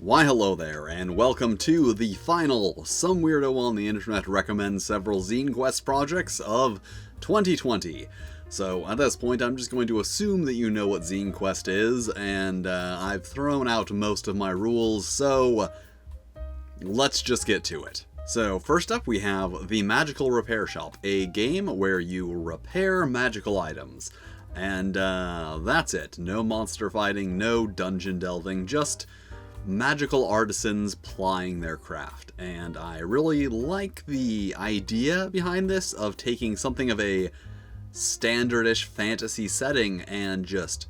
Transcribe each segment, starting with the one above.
Why hello there, and welcome to the final Some Weirdo on the Internet Recommends Several Zine Quest Projects of 2020. So at this point I'm just going to assume that you know what Zine Quest is, and I've thrown out most of my rules, so let's just get to it. So first up we have the Magical Repair Shop, a game where you repair magical items. And that's it. No monster fighting, no dungeon delving, just magical artisans plying their craft. And I really like the idea behind this of taking something of a standardish fantasy setting and just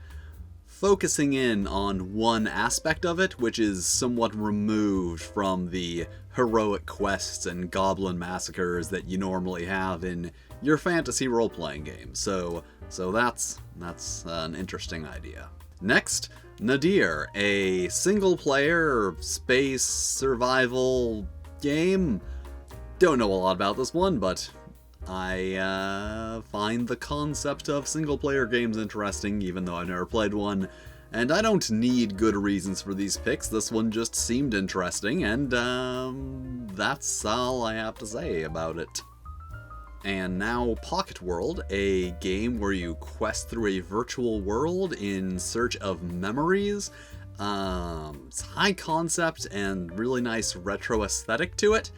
focusing in on one aspect of it, which is somewhat removed from the heroic quests and goblin massacres that you normally have in your fantasy role-playing game. So that's an interesting idea. Next, Nadir, a single-player space survival game. Don't know a lot about this one, but I find the concept of single-player games interesting, even though I've never played one. And I don't need good reasons for these picks. This one just seemed interesting, and that's all I have to say about it. And now Pocket World, a game where you quest through a virtual world in search of memories. It's high concept and really nice retro aesthetic to it.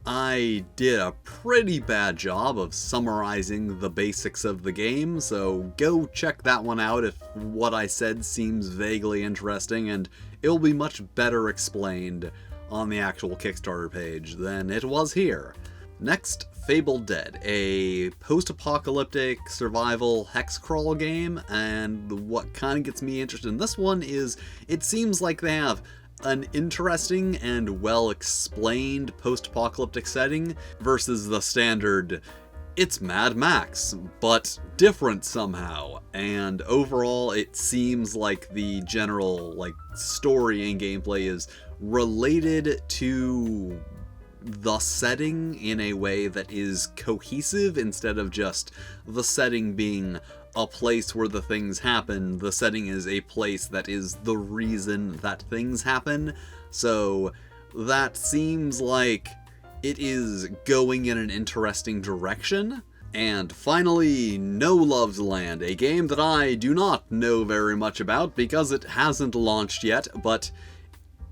I did a pretty bad job of summarizing the basics of the game, so go check that one out if what I said seems vaguely interesting, and it'll be much better explained on the actual Kickstarter page than it was here. Next, Fabled Dead, a post-apocalyptic survival hex crawl game, and what kind of gets me interested in this one is it seems like they have an interesting and well-explained post-apocalyptic setting versus the standard, it's Mad Max, but different somehow. And overall, it seems like the general story and gameplay is related to the setting in a way that is cohesive instead of just the setting being a place where the things happen. The setting is a place that is the reason that things happen. So that seems like it is going in an interesting direction. And finally, No Love's Land, a game that I do not know very much about because it hasn't launched yet, but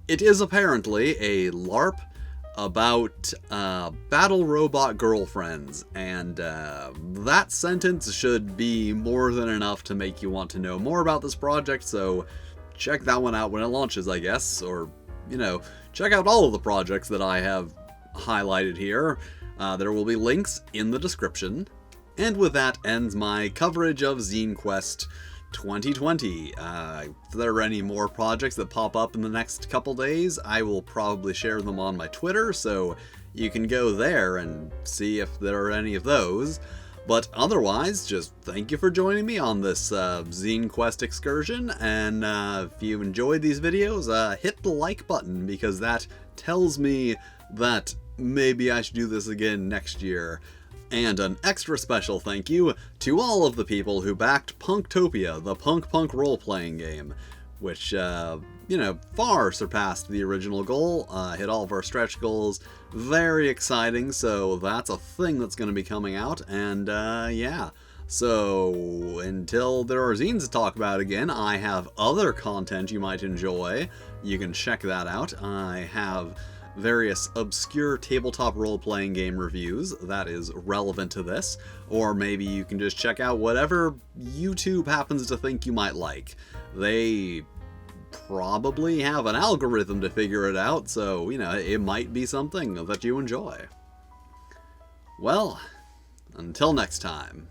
it is apparently a LARP about battle robot girlfriends, and that sentence should be more than enough to make you want to know more about this project, so check that one out when it launches, I guess, or, check out all of the projects that I have highlighted here. There will be links in the description. And with that ends my coverage of Zine Quest 2020. If there are any more projects that pop up in the next couple days, I will probably share them on my Twitter, so you can go there and see if there are any of those. But otherwise, just thank you for joining me on this Zine Quest excursion, and if you enjoyed these videos, hit the like button, because that tells me that maybe I should do this again next year. And an extra special thank you to all of the people who backed Punktopia, the punk role-playing game, which, far surpassed the original goal, hit all of our stretch goals. Very exciting, so that's a thing that's going to be coming out, and, yeah. So, until there are zines to talk about again, I have other content you might enjoy. You can check that out. I have various obscure tabletop role-playing game reviews that is relevant to this, or maybe you can just check out whatever YouTube happens to think you might like. They probably have an algorithm to figure it out, so, it might be something that you enjoy. Well, until next time.